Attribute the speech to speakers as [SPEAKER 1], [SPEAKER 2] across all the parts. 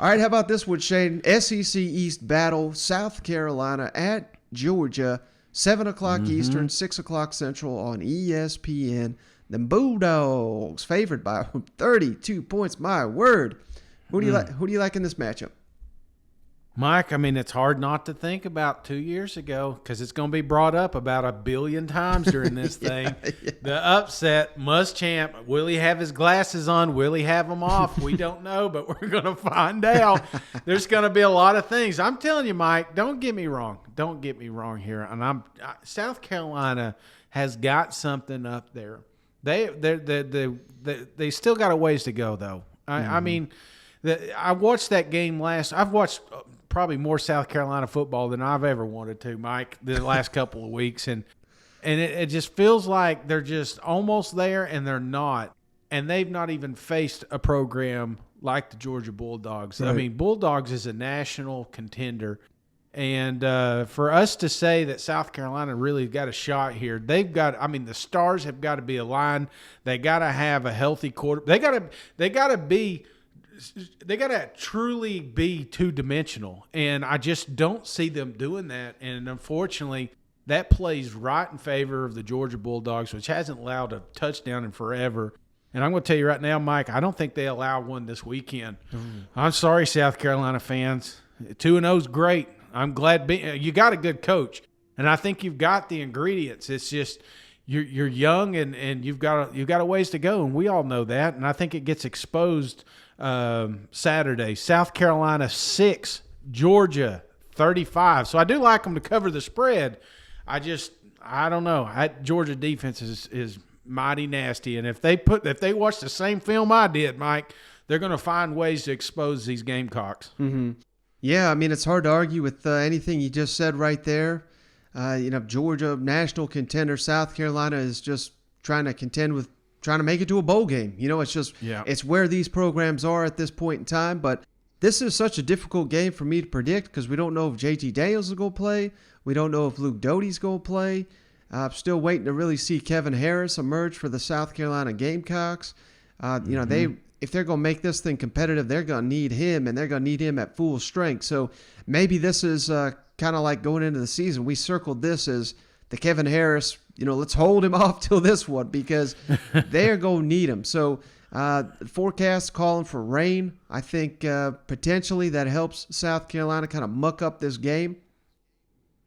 [SPEAKER 1] All right, how about this one, Shane? SEC East battle, South Carolina at Georgia, 7 o'clock Eastern, 6 o'clock Central on ESPN. The Bulldogs favored by 32 points. My word. Who do you like? Who do you like in this matchup?
[SPEAKER 2] Mike, I mean, it's hard not to think about 2 years ago because it's going to be brought up about 1 billion times during this thing. Yeah. The upset, Muschamp. Will he have his glasses on? Will he have them off? We don't know, but we're going to find out. There's going to be a lot of things. I'm telling you, Mike, don't get me wrong. Don't get me wrong here. And South Carolina has got something up there. They still got a ways to go, though. I mean, I watched that game I've watched probably more South Carolina football than I've ever wanted to, Mike, the last couple of weeks. And it just feels like they're just almost there and they're not. And they've not even faced a program like the Georgia Bulldogs. Right. I mean, Bulldogs is a national contender. And for us to say that South Carolina really got a shot here, the stars have got to be aligned. They got to have a healthy quarter. They got to truly be two-dimensional, and I just don't see them doing that. And unfortunately, that plays right in favor of the Georgia Bulldogs, which hasn't allowed a touchdown in forever. And I'm going to tell you right now, Mike, I don't think they allow one this weekend. I'm sorry, South Carolina fans. 2-0 is great. I'm glad you got a good coach, and I think you've got the ingredients. It's just you're young and you've got a ways to go, and we all know that. And I think it gets exposed Saturday. South Carolina 6, Georgia 35. So I do like them to cover the spread. I don't know. Georgia defense is mighty nasty, and if they watch the same film I did, Mike, they're going to find ways to expose these Gamecocks.
[SPEAKER 1] Mm-hmm. Yeah, I mean, it's hard to argue with anything you just said right there. Georgia, national contender. South Carolina is just trying to make it to a bowl game. It's where these programs are at this point in time. But this is such a difficult game for me to predict because we don't know if JT Daniels is going to play. We don't know if Luke Doty's going to play. I'm still waiting to really see Kevin Harris emerge for the South Carolina Gamecocks. If they're going to make this thing competitive, they're going to need him, and they're going to need him at full strength. So maybe this is kind of like going into the season. We circled this as the Kevin Harris, let's hold him off till this one because they're going to need him. So the forecast calling for rain. I think potentially that helps South Carolina kind of muck up this game.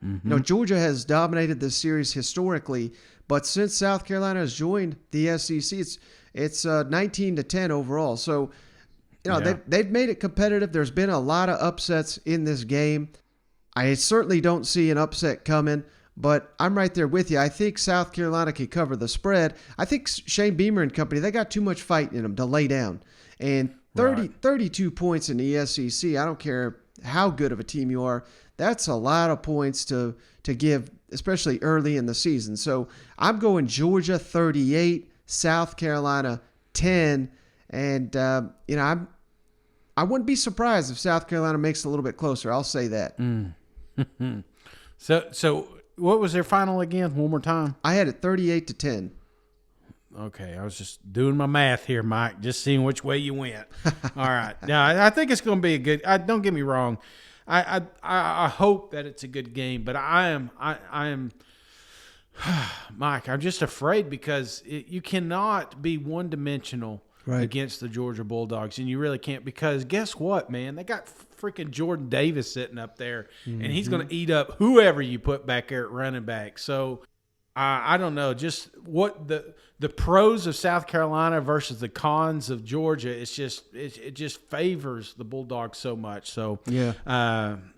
[SPEAKER 1] Mm-hmm. Georgia has dominated this series historically, but since South Carolina has joined the SEC, it's 19-10 overall. So, they've made it competitive. There's been a lot of upsets in this game. I certainly don't see an upset coming, but I'm right there with you. I think South Carolina can cover the spread. I think Shane Beamer and company, they got too much fight in them to lay down. And 32 points in the SEC, I don't care how good of a team you are, that's a lot of points to give, especially early in the season. So I'm going Georgia 38, South Carolina 10, and I wouldn't be surprised if South Carolina makes it a little bit closer. I'll say that.
[SPEAKER 2] So what was their final again? One more time.
[SPEAKER 1] I had it 38-10.
[SPEAKER 2] Okay, I was just doing my math here, Mike, just seeing which way you went. All right. Now, I think it's going to be a good. Don't get me wrong. I hope that it's a good game, but I am, Mike. I'm just afraid because you cannot be one-dimensional against the Georgia Bulldogs, and you really can't because guess what, man? They got freaking Jordan Davis sitting up there, and he's going to eat up whoever you put back there at running back. So I don't know, just what the pros of South Carolina versus the cons of Georgia. It just favors the Bulldogs so much. So yeah,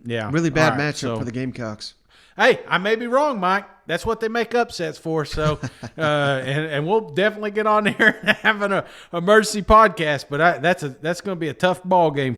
[SPEAKER 1] really bad matchup for the Gamecocks.
[SPEAKER 2] Hey, I may be wrong, Mike. That's what they make upsets for. So, and we'll definitely get on there and having a mercy podcast. But that's going to be a tough ball game